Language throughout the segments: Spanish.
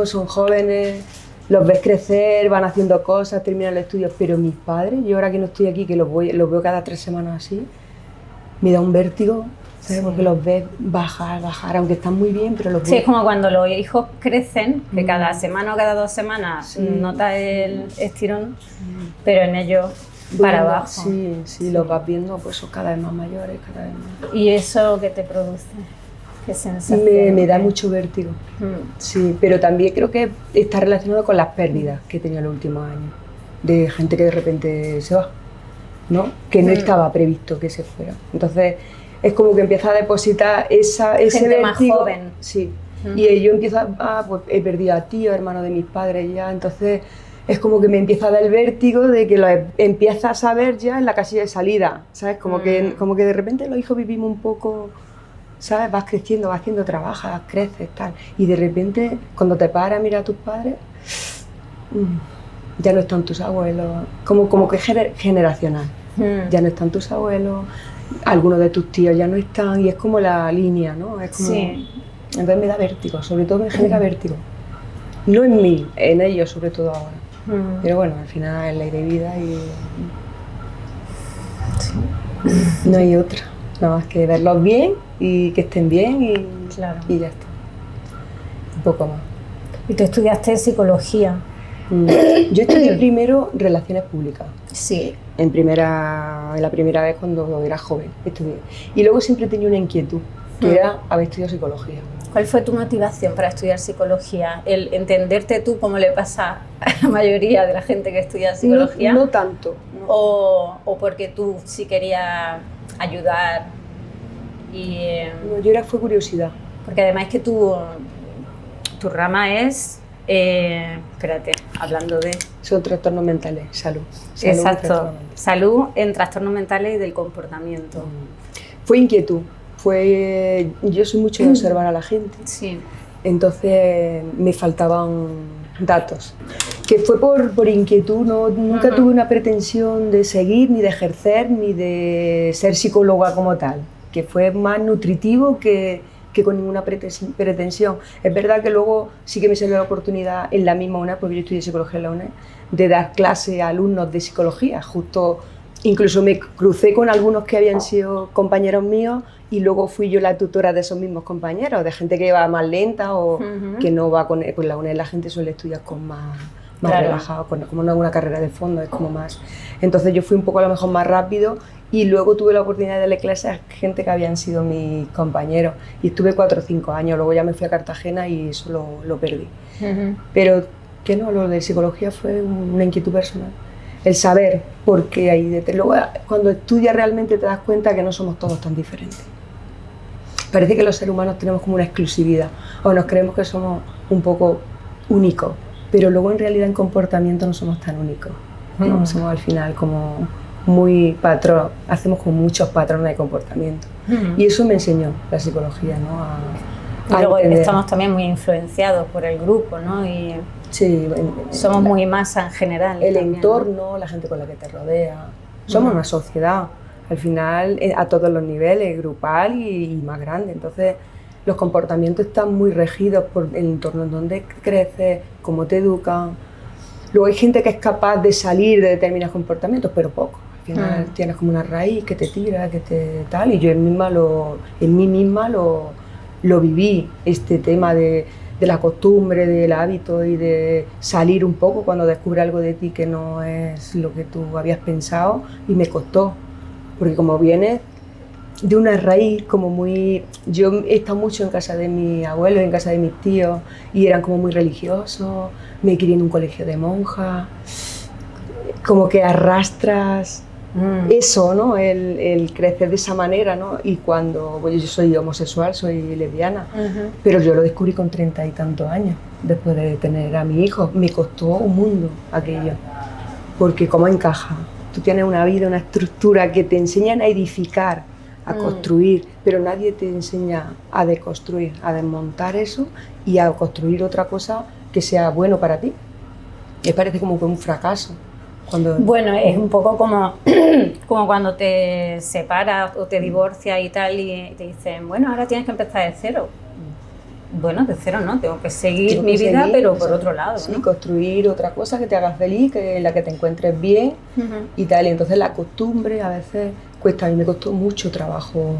hijos son jóvenes, los ves crecer, van haciendo cosas, terminan los estudios, pero mis padres, yo ahora que no estoy aquí, que los veo cada 3 semanas así, me da un vértigo, ¿sabes? Porque los ves bajar, aunque están muy bien, pero los ves... Sí, es como cuando los hijos crecen, que cada semana o cada 2 semanas notas el estirón, pero en ellos para abajo. Sí, los vas viendo, pues son cada vez más mayores, cada vez más. ¿Y eso qué te produce? ¿Qué sensación? Me da mucho vértigo, sí, pero también creo que está relacionado con las pérdidas que he tenido en los últimos años, de gente que de repente se va, ¿no? Que no estaba previsto que se fuera. Entonces es como que empieza a depositar ese gente vértigo. más joven. Sí, y yo empiezo pues he perdido a tío, hermano de mis padres ya, entonces es como que me empieza a dar el vértigo de que lo empiezas a ver ya en la casilla de salida, ¿sabes? Como que de repente los hijos vivimos un poco... ¿Sabes? Vas creciendo, vas haciendo, trabajas, creces, tal. Y de repente, cuando te paras a mirar a tus padres, ya no están tus abuelos. Como que generacional. Ya no están tus abuelos, algunos de tus tíos ya no están, y es como la línea, ¿no? Es como... Sí. Entonces me da vértigo, sobre todo me genera vértigo. No en mí, en ellos sobre todo ahora. Pero bueno, al final es ley de vida y... No hay otra. Nada más que verlos bien y que estén bien y ya está. Un poco más. ¿Y tú estudiaste psicología? Yo estudié primero Relaciones Públicas. Sí. En la primera vez cuando era joven estudié. Y luego siempre tenía una inquietud, que era haber estudiado psicología. ¿Cuál fue tu motivación para estudiar psicología? ¿El entenderte tú como le pasa a la mayoría de la gente que estudia psicología? No tanto. No. ¿O porque tú sí querías ayudar? No, fue curiosidad. Porque además que tu rama es... espérate, hablando de... Son trastornos mentales, salud. Exacto, salud en trastornos mentales y del comportamiento. Fue inquietud. Yo soy mucho de observar a la gente. Sí. Entonces me faltaban datos. Que fue por inquietud, nunca tuve una pretensión de seguir, ni de ejercer, ni de ser psicóloga como tal. Que fue más nutritivo que con ninguna pretensión. Es verdad que luego sí que me salió la oportunidad en la misma UNED, porque yo estudié psicología en la UNED, de dar clase a alumnos de psicología. Incluso me crucé con algunos que habían sido compañeros míos y luego fui yo la tutora de esos mismos compañeros, de gente que va más lenta o que no va con... Pues la UNED la gente suele estudiar con más relajado, como no es una carrera de fondo, es como más... Entonces yo fui un poco a lo mejor más rápido y luego tuve la oportunidad de darle clases a gente que habían sido mis compañeros y estuve 4 o 5 años, luego ya me fui a Cartagena y eso lo perdí. Pero que no, lo de psicología fue una inquietud personal. El saber por qué hay detrás. Luego, cuando estudias realmente te das cuenta que no somos todos tan diferentes. Parece que los seres humanos tenemos como una exclusividad o nos creemos que somos un poco únicos, pero luego en realidad en comportamiento no somos tan únicos. ¿No? Somos al final como muy patrón, hacemos como muchos patrones de comportamiento. Y eso me enseñó la psicología, ¿no? Y luego estamos también muy influenciados por el grupo, ¿no? Y sí, somos muy masa en general. El también, entorno, ¿no? La gente con la que te rodea. Somos una sociedad, al final, a todos los niveles, grupal y más grande. Entonces, los comportamientos están muy regidos por el entorno en donde creces, cómo te educan. Luego hay gente que es capaz de salir de determinados comportamientos, pero poco. Al final tienes como una raíz que te tira, que te tal, y yo en mí misma lo viví, este tema de la costumbre, del hábito y de salir un poco cuando descubres algo de ti que no es lo que tú habías pensado, y me costó, porque como vienes de una raíz como muy... Yo he estado mucho en casa de mis abuelos, en casa de mis tíos, y eran como muy religiosos, me crié en un colegio de monjas, como que arrastras eso, ¿no? El crecer de esa manera, ¿no? Y cuando... Pues yo soy homosexual, soy lesbiana, pero yo lo descubrí con 30 y tantos años, después de tener a mi hijo. Me costó un mundo aquello, porque ¿cómo encaja? Tú tienes una vida, una estructura que te enseñan a edificar, a construir, pero nadie te enseña a deconstruir, a desmontar eso y a construir otra cosa que sea bueno para ti. Me parece como que un fracaso. Bueno, es un poco como cuando te separas o te divorcias y tal y te dicen, bueno, ahora tienes que empezar de cero. bueno, de cero no, tengo que seguir mi vida, pero por otro lado. Sí, ¿no? construir otra cosa que te haga feliz, que en la que te encuentres bien y tal. Y entonces la costumbre a veces cuesta, a mí me costó mucho trabajo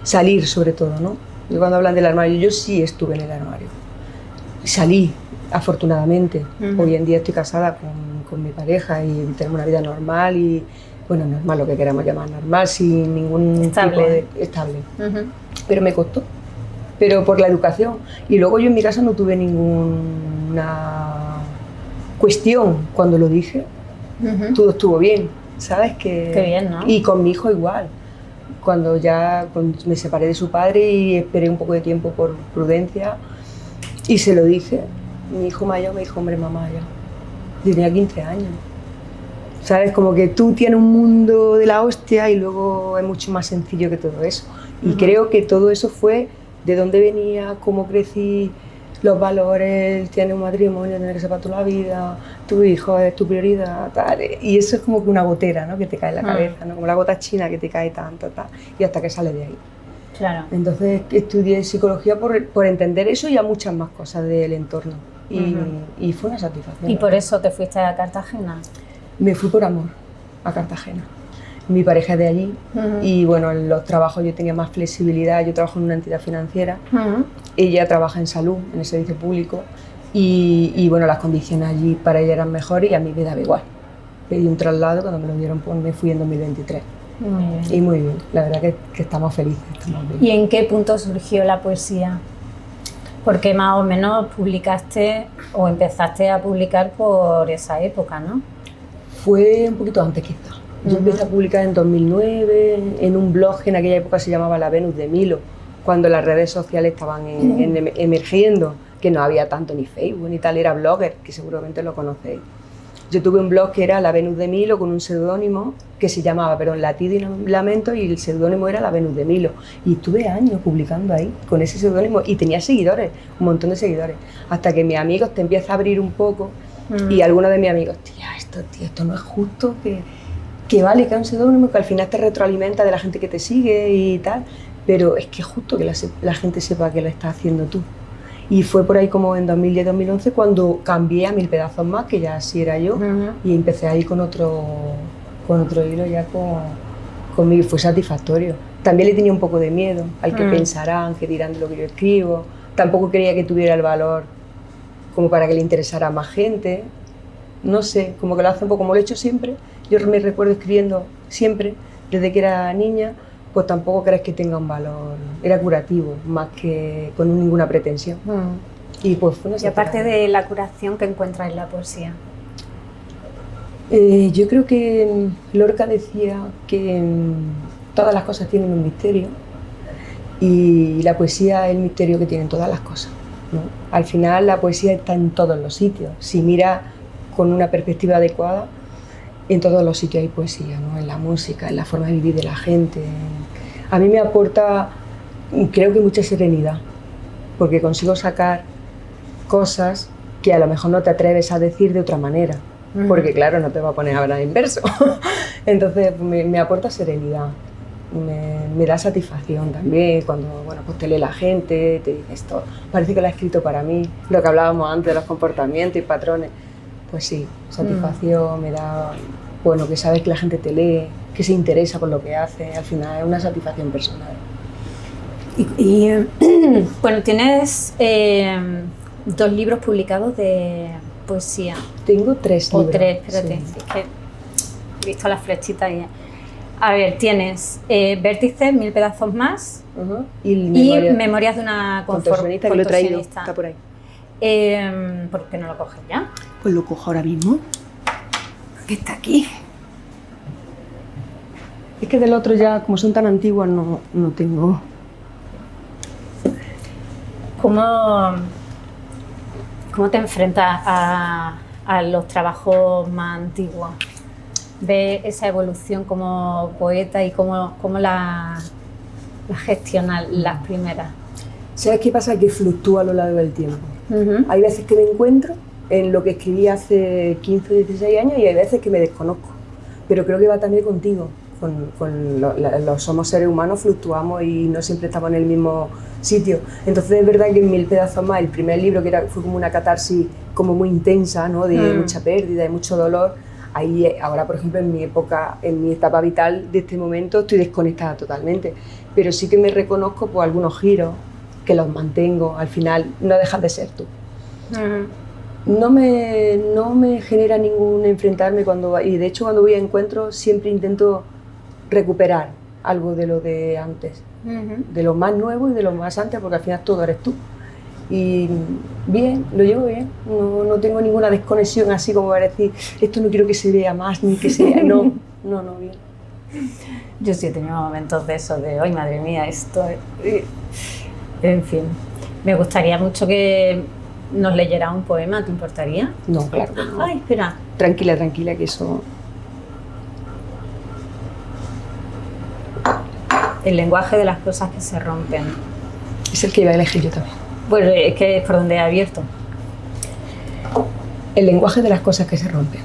salir sobre todo, ¿no? Yo cuando hablan del armario, yo sí estuve en el armario. Salí, afortunadamente. Hoy en día estoy casada con mi pareja y tenemos una vida normal y, bueno, normal, lo que queramos llamar normal, sin ningún tipo de... estable. Pero me costó. Pero por la educación. Y luego yo en mi casa no tuve ninguna cuestión cuando lo dije. Todo estuvo bien, ¿sabes? Qué bien, ¿no? Y con mi hijo igual. Cuando ya me separé de su padre y esperé un poco de tiempo por prudencia y se lo dije, mi hijo mayor me dijo, hombre, mamá, ya. Yo tenía 15 años. ¿Sabes? Como que tú tienes un mundo de la hostia y luego es mucho más sencillo que todo eso. Y creo que todo eso fue de dónde venía, cómo crecí, los valores, tienes un matrimonio, tienes que ser para toda la vida, tu hijo es tu prioridad, tal. Y eso es como que una gotera, ¿no? Que te cae en la cabeza, ¿no? Como la gota china que te cae tanto, tal, y hasta que sale de ahí. Claro. Entonces estudié psicología por entender eso y a muchas más cosas del entorno. Y fue una satisfacción. ¿Y por eso te fuiste a Cartagena? Me fui por amor a Cartagena. Mi pareja es de allí y bueno, en los trabajos yo tenía más flexibilidad, yo trabajo en una entidad financiera, ella trabaja en salud, en el servicio público y bueno, las condiciones allí para ella eran mejores y a mí me daba igual. Pedí un traslado, cuando me lo dieron pues me fui en 2023. Muy bien. Y muy bien, la verdad que estamos felices. Estamos bien. ¿Y en qué punto surgió la poesía? Porque más o menos publicaste o empezaste a publicar por esa época, ¿no? Fue un poquito antes quizás. Yo empecé a publicar en 2009 en un blog que en aquella época se llamaba La Venus de Milo, cuando las redes sociales estaban emergiendo, que no había tanto ni Facebook ni tal, era Blogger, que seguramente lo conocéis. Yo tuve un blog que era La Venus de Milo con un seudónimo que se llamaba Latido y Lamento y el seudónimo era La Venus de Milo. Y estuve años publicando ahí con ese seudónimo y tenía seguidores, un montón de seguidores, hasta que mis amigos te empiezan a abrir un poco y algunos de mis amigos, tía, esto no es justo, que vale que es un seudónimo, que al final te retroalimenta de la gente que te sigue y tal, pero es que es justo que la gente sepa que lo estás haciendo tú. Y fue por ahí como en 2010-2011 cuando cambié a 1000 pedazos más, que ya así era yo, y empecé ahí con otro hilo ya conmigo, fue satisfactorio. También le tenía un poco de miedo al que pensarán, que dirán de lo que yo escribo, tampoco creía que tuviera el valor como para que le interesara a más gente, no sé, como que lo hace un poco, como lo he hecho siempre. Yo me recuerdo escribiendo siempre, desde que era niña, pues tampoco crees que tenga un valor, era curativo, más que con ninguna pretensión. Y pues fue una Y aparte de la curación que encuentras en la poesía. Yo creo que Lorca decía que todas las cosas tienen un misterio y la poesía es el misterio que tienen todas las cosas, ¿no? Al final la poesía está en todos los sitios, si miras con una perspectiva adecuada, en todos los sitios hay poesía, ¿no? En la música, en la forma de vivir de la gente. A mí me aporta, creo que mucha serenidad, porque consigo sacar cosas que a lo mejor no te atreves a decir de otra manera, porque claro, no te va a poner a hablar en verso. Entonces me aporta serenidad, me da satisfacción también cuando bueno, pues te lee la gente, te dice esto, parece que lo ha escrito para mí, lo que hablábamos antes de los comportamientos y patrones. Pues sí, satisfacción, me da, bueno, que sabes que la gente te lee, que se interesa por lo que hace, al final es una satisfacción personal. Y bueno, tienes 2 libros publicados de poesía. Tengo 3 libros. O 3, espérate, sí. es que he visto las flechitas y... A ver, tienes Vértices, 1000 pedazos más y Memorias de una contorsionista, que lo he traído, está por ahí. ¿Por qué no lo coges ya? Pues lo cojo ahora mismo, que está aquí. Es que del otro ya, como son tan antiguas, no tengo. ¿Cómo te enfrentas a los trabajos más antiguos? ¿Ves esa evolución como poeta y cómo la gestionas las primeras? ¿Sabes qué pasa? Que fluctúa a lo largo del tiempo. Hay veces que me encuentro en lo que escribí hace 15 o 16 años y hay veces que me desconozco. Pero creo que va también contigo. los somos seres humanos, fluctuamos y no siempre estamos en el mismo sitio. Entonces es verdad que en Mil pedazos más, el primer libro, que fue como una catarsis como muy intensa, ¿no? De mucha pérdida, de mucho dolor, ahí ahora, por ejemplo, en mi época, en mi etapa vital de este momento, estoy desconectada totalmente, pero sí que me reconozco por algunos giros, que los mantengo, al final no dejas de ser tú. No me genera ningún enfrentarme y de hecho cuando voy a encuentros siempre intento recuperar algo de lo de antes, de lo más nuevo y de lo más antes, porque al final todo eres tú. Y bien, lo llevo bien, no tengo ninguna desconexión así como para decir, esto no quiero que se vea más ni que sea, no, bien. Yo sí he tenido momentos de eso, de, ¡ay, madre mía, esto! En fin, me gustaría mucho que nos leyera un poema, ¿te importaría? No, claro que no. Ay, espera. Tranquila, que eso... El lenguaje de las cosas que se rompen. Es el que iba a elegir yo también. Bueno, es que es por donde he abierto. El lenguaje de las cosas que se rompen.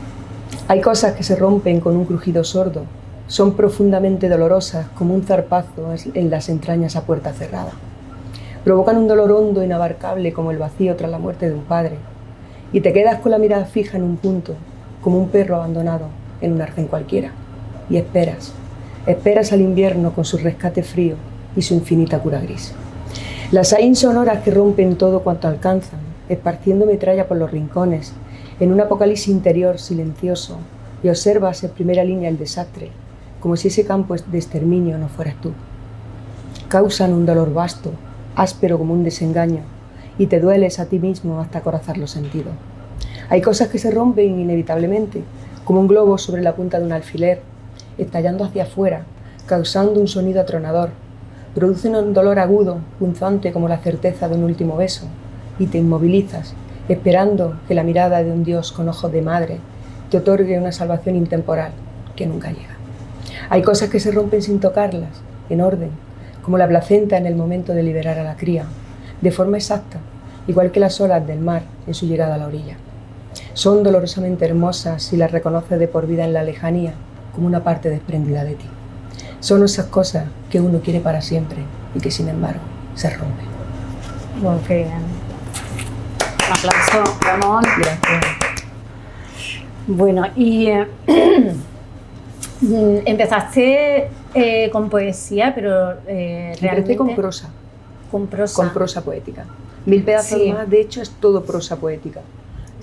Hay cosas que se rompen con un crujido sordo. Son profundamente dolorosas, como un zarpazo en las entrañas a puerta cerrada. Provocan un dolor hondo, inabarcable, como el vacío tras la muerte de un padre. Y te quedas con la mirada fija en un punto, como un perro abandonado en un arcén cualquiera. Y esperas al invierno con su rescate frío y su infinita cura gris. Las hay insonoras que rompen todo cuanto alcanzan, esparciendo metralla por los rincones, en un apocalipsis interior silencioso, y observas en primera línea el desastre, como si ese campo de exterminio no fueras tú. Causan un dolor vasto, áspero como un desengaño, y te dueles a ti mismo hasta acorazar los sentidos. Hay cosas que se rompen inevitablemente, como un globo sobre la punta de un alfiler, estallando hacia afuera, causando un sonido atronador. Producen un dolor agudo, punzante como la certeza de un último beso, y te inmovilizas, esperando que la mirada de un Dios con ojos de madre te otorgue una salvación intemporal que nunca llega. Hay cosas que se rompen sin tocarlas, en orden, como la placenta en el momento de liberar a la cría, de forma exacta, igual que las olas del mar en su llegada a la orilla. Son dolorosamente hermosas si las reconoces de por vida en la lejanía, como una parte desprendida de ti. Son esas cosas que uno quiere para siempre y que sin embargo se rompen. Bueno, qué bien. Un aplauso, Ramón. Gracias. Bueno, y empezaste con poesía, pero realmente... Empecé con prosa. Con prosa. Con prosa poética. Mil pedazos más, de hecho, es todo prosa poética.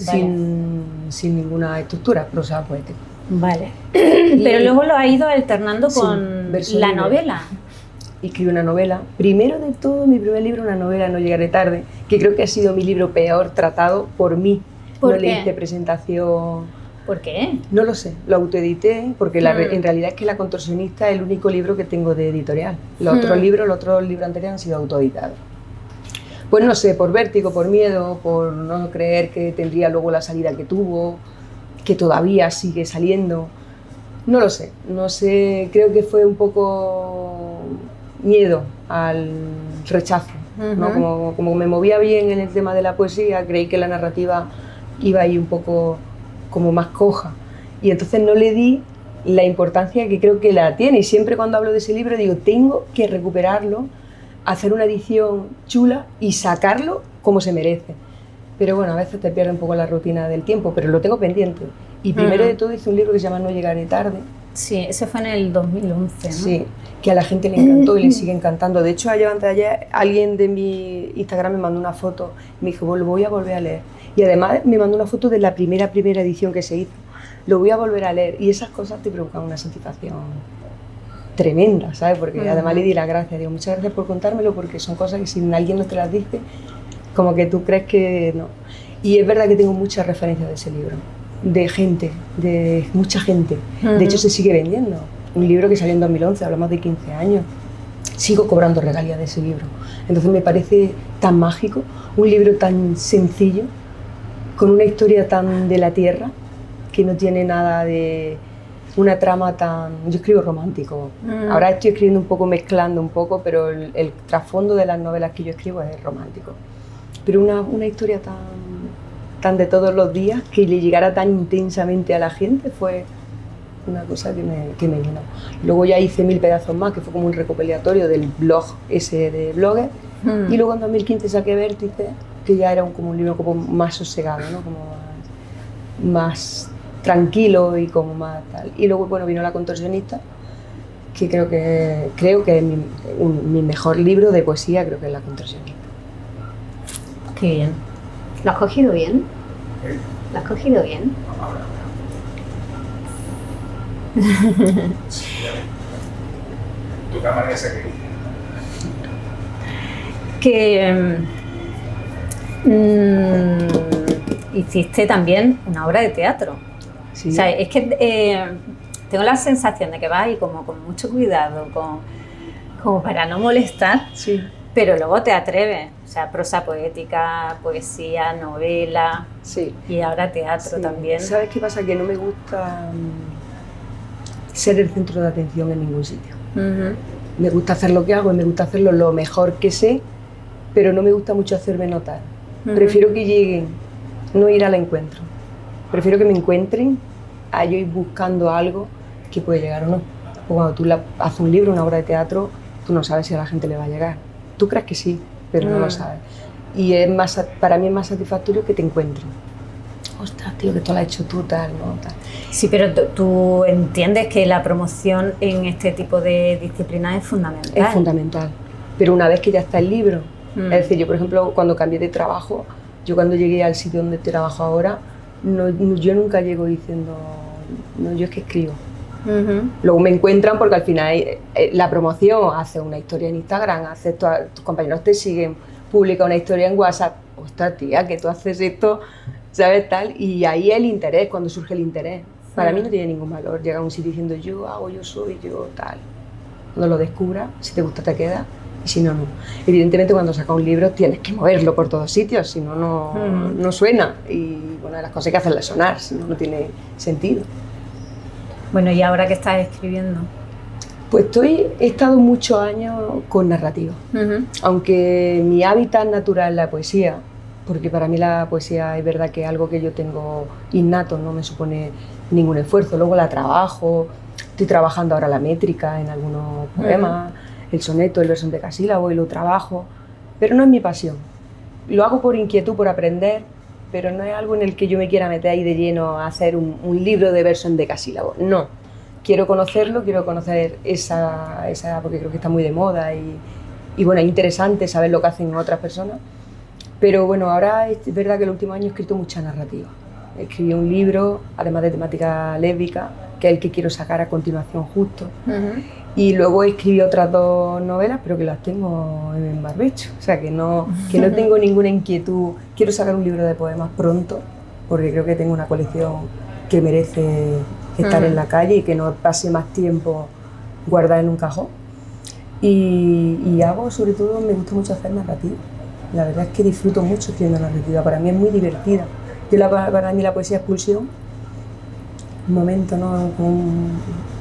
Vale. Sin ninguna estructura, prosa poética. Vale. Pero luego lo ha ido alternando con la novela. Escribí una novela. Primero de todo, mi primer libro, una novela, No llegaré tarde, que creo que ha sido mi libro peor tratado por mí. ¿Por qué? qué? Le hice presentación. ¿Por qué? No lo sé, lo autoedité, porque en realidad es que La contorsionista es el único libro que tengo de editorial. Los otros libros anteriores han sido autoeditados. Pues no sé, por vértigo, por miedo, por no creer que tendría luego la salida que tuvo, que todavía sigue saliendo. No lo sé, creo que fue un poco miedo al rechazo, ¿no? Como me movía bien en el tema de la poesía, creí que la narrativa iba ahí un poco como más coja, y entonces no le di la importancia que creo que la tiene, y siempre cuando hablo de ese libro digo, tengo que recuperarlo, hacer una edición chula y sacarlo como se merece. Pero bueno, a veces te pierde un poco la rutina del tiempo, pero lo tengo pendiente. Y primero de todo hice un libro que se llama No llegaré tarde. Sí, ese fue en el 2011, ¿no? Sí, que a la gente le encantó y le sigue encantando. De hecho, antes de ayer, alguien de mi Instagram me mandó una foto y me dijo, bueno, lo voy a volver a leer. Y además me mandó una foto de la primera edición que se hizo. Lo voy a volver a leer. Y esas cosas te provocan una satisfacción tremenda, ¿sabes? Porque además le di las gracias. Digo, muchas gracias por contármelo, porque son cosas que si alguien no te las dice, como que tú crees que no. Y es verdad que tengo muchas referencias de ese libro, de gente, de mucha gente. De hecho, se sigue vendiendo. Un libro que salió en 2011, hablamos de 15 años. Sigo cobrando regalías de ese libro. Entonces me parece tan mágico, un libro tan sencillo, con una historia tan de la tierra, que no tiene nada de una trama tan... Yo escribo romántico. Ahora estoy escribiendo un poco, mezclando un poco, pero el trasfondo de las novelas que yo escribo es romántico. Pero una historia tan de todos los días, que le llegara tan intensamente a la gente, fue una cosa que me llenó. Luego ya hice 1000 pedazos más, que fue como un recopilatorio del blog ese de Blogger, y luego en 2015 saqué Vértice, que ya era como un libro como más sosegado, ¿no? Como más tranquilo y como más tal. Y luego, bueno, vino La Contorsionista, que creo que es mi mejor libro de poesía, creo que es La Contorsionista. Qué bien. ¿Lo has cogido bien? ¿Lo has cogido bien? Tu cámara esa Que hiciste también una obra de teatro. Sí. O sea, es que tengo la sensación de que vas ahí como con mucho cuidado, como para no molestar, Sí. pero luego te atreves. O sea, prosa poética, poesía, novela, Sí. y ahora teatro Sí. también. ¿Sabes qué pasa? Que no me gusta ser el centro de atención en ningún sitio. Ujú. Me gusta hacer lo que hago y me gusta hacerlo lo mejor que sé, pero no me gusta mucho hacerme notar. Ujú. Prefiero que lleguen, no ir al encuentro. Prefiero que me encuentren a yo ir buscando algo que puede llegar o no. O cuando tú haces un libro, una obra de teatro, tú no sabes si a la gente le va a llegar. Tú crees que sí, pero no lo sabes. Y para mí es más satisfactorio que te encuentren. Ostras, tío, que esto lo has hecho tú, tal, ¿no? Tal. Sí, pero tú entiendes que la promoción en este tipo de disciplinas es fundamental. Es fundamental. Pero una vez que ya está el libro, Mm. es decir, yo por ejemplo cuando cambié de trabajo, yo cuando llegué al sitio donde trabajo ahora, yo nunca llego diciendo, no, yo es que escribo. Ujú. Luego me encuentran porque al final la promoción, hace una historia en Instagram, tus compañeros te siguen, publica una historia en WhatsApp, ostras tía, que tú haces esto, ¿sabes? Tal, y ahí el interés, cuando surge el interés. Para mí no tiene ningún valor llegar a un sitio diciendo yo hago, yo soy, yo tal. Cuando lo descubras, si te gusta te queda, y si no, no. Evidentemente cuando sacas un libro tienes que moverlo por todos sitios, si no, no suena. Y bueno, las cosas hay que hacerlas sonar, si no, no tiene sentido. Bueno, ¿y ahora qué estás escribiendo? Pues he estado muchos años con narrativa, Ujú. aunque mi hábitat natural es la poesía, porque para mí la poesía es verdad que es algo que yo tengo innato, no me supone ningún esfuerzo, luego la trabajo, estoy trabajando ahora la métrica en algunos poemas, el soneto, el verso en decasílabo y lo trabajo, pero no es mi pasión, lo hago por inquietud, por aprender, pero no es algo en el que yo me quiera meter ahí de lleno a hacer un libro de verso en decasílabo, no. Quiero conocerlo, quiero conocer esa porque creo que está muy de moda y bueno, es interesante saber lo que hacen otras personas. Pero bueno, ahora es verdad que el último año he escrito mucha narrativa. Escribí un libro, además de temática lésbica, que es el que quiero sacar a continuación justo. Ujú. Y luego escribí otras 2 novelas, pero que las tengo en barbecho. O sea, que no tengo ninguna inquietud. Quiero sacar un libro de poemas pronto, porque creo que tengo una colección que merece estar en la calle y que no pase más tiempo guardada en un cajón. Y hago, sobre todo, me gusta mucho hacer narrativa. La verdad es que disfruto mucho escribiendo narrativa, para mí es muy divertida. Para mí la poesía es pulsión, un momento, ¿no?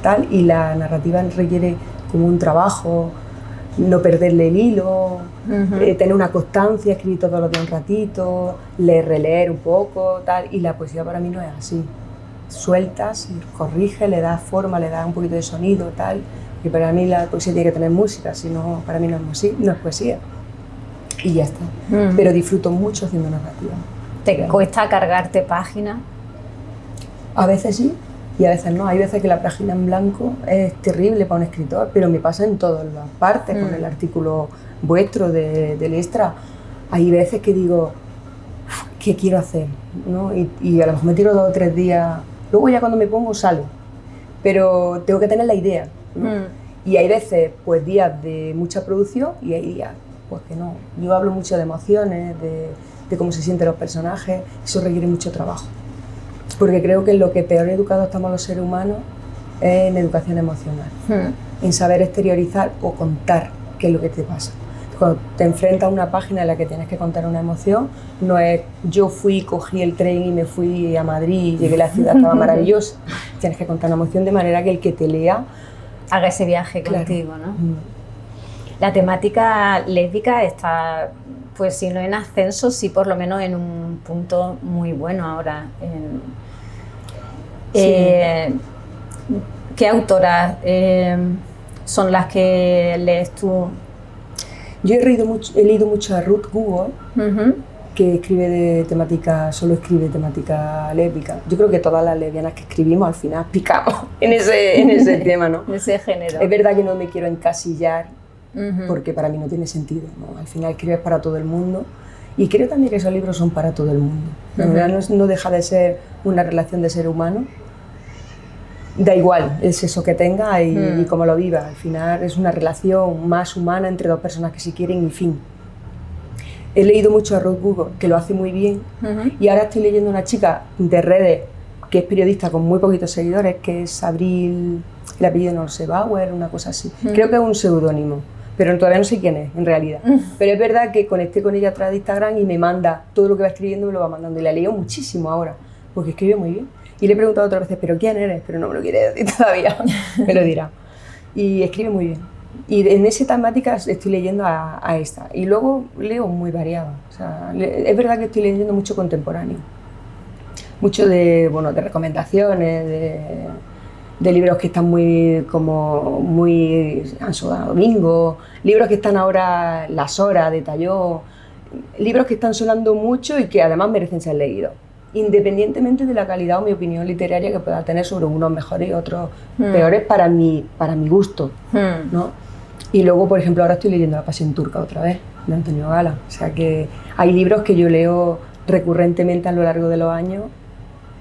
Tal, y la narrativa requiere como un trabajo, no perderle el hilo, tener una constancia, escribir todos los días un ratito, releer un poco, tal, y la poesía para mí no es así. Sueltas, corriges, le das forma, le das un poquito de sonido, tal, y para mí la poesía tiene que tener música, si no, para mí no es poesía. Y ya está. Pero disfruto mucho haciendo narrativa. ¿Te cuesta cargarte páginas? A veces sí y a veces no. Hay veces que la página en blanco es terrible para un escritor, pero me pasa en todas las partes, con el artículo vuestro del Extra. Hay veces que digo, ¿qué quiero hacer? ¿No? Y a lo mejor me tiro 2 o 3 días, luego ya cuando me pongo sale, pero tengo que tener la idea, ¿no? Y hay veces, pues días de mucha producción y hay días pues que no. Yo hablo mucho de emociones, de cómo se sienten los personajes, eso requiere mucho trabajo. Porque creo que en lo que peor educados estamos los seres humanos es en educación emocional, en saber exteriorizar o contar qué es lo que te pasa. Cuando te enfrentas a una página en la que tienes que contar una emoción, no es yo cogí el tren y me fui a Madrid y llegué a la ciudad, estaba maravillosa. Tienes que contar una emoción de manera que el que te lea haga ese viaje contigo, ¿no? La temática lésbica está, pues si no en ascenso, sí por lo menos en un punto muy bueno ahora. ¿Qué autoras son las que lees tú? Yo he leído mucho a Ruth Google, que escribe de temática, solo escribe temática lésbica. Yo creo que todas las lesbianas que escribimos al final picamos en ese tema, ¿no? En ese género. Es verdad que no me quiero encasillar, porque para mí no tiene sentido, ¿no? Al final escribes para todo el mundo y creo también que esos libros son para todo el mundo. En realidad no deja de ser una relación de ser humano. Da igual el sexo que tenga y cómo lo viva. Al final es una relación más humana entre dos personas que se quieren y fin. He leído mucho a Ruth Google, que lo hace muy bien, y ahora estoy leyendo una chica de redes que es periodista con muy poquitos seguidores, que es Abril, el apellido no lo sé, Bauer, una cosa así. Creo que es un seudónimo, pero todavía no sé quién es, en realidad. Pero es verdad que conecté con ella a través de Instagram y me manda todo lo que va escribiendo, me lo va mandando. Y la leo muchísimo ahora, porque escribe muy bien. Y le he preguntado otras veces, ¿pero quién eres? Pero no me lo quiere decir todavía, me lo dirá. Y escribe muy bien. Y en esa temática estoy leyendo a esta. Y luego leo muy variado. O sea, es verdad que estoy leyendo mucho contemporáneo. Mucho de recomendaciones, de libros que están muy Anso Domingo, libros que están ahora Las Horas de Talló, libros que están sonando mucho y que además merecen ser leídos, independientemente de la calidad o mi opinión literaria que pueda tener sobre unos mejores y otros peores para mi gusto, ¿no? Y luego, por ejemplo, ahora estoy leyendo La Pasión Turca otra vez, de Antonio Gala. O sea que hay libros que yo leo recurrentemente a lo largo de los años,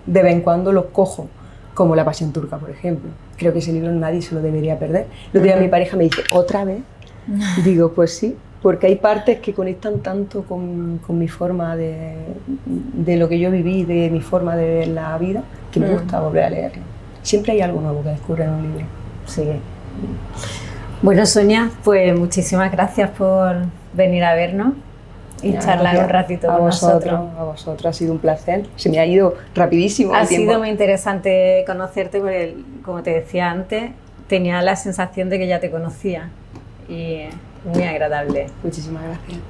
de vez en cuando los cojo, como La Pasión Turca, por ejemplo. Creo que ese libro nadie se lo debería perder. El otro día mi pareja me dice, ¿otra vez? Y digo, pues sí, porque hay partes que conectan tanto con mi forma de lo que yo viví, de mi forma de ver la vida, que me gusta volver a leerlo. Siempre hay algo nuevo que descubrir en un libro. Sí. Bueno, Sonia, pues muchísimas gracias por venir a vernos y charlar un ratito con nosotros. A vosotros, ha sido un placer. Se me ha ido rapidísimo el tiempo. Ha sido muy interesante conocerte porque, como te decía antes, tenía la sensación de que ya te conocía y muy agradable. Muchísimas gracias.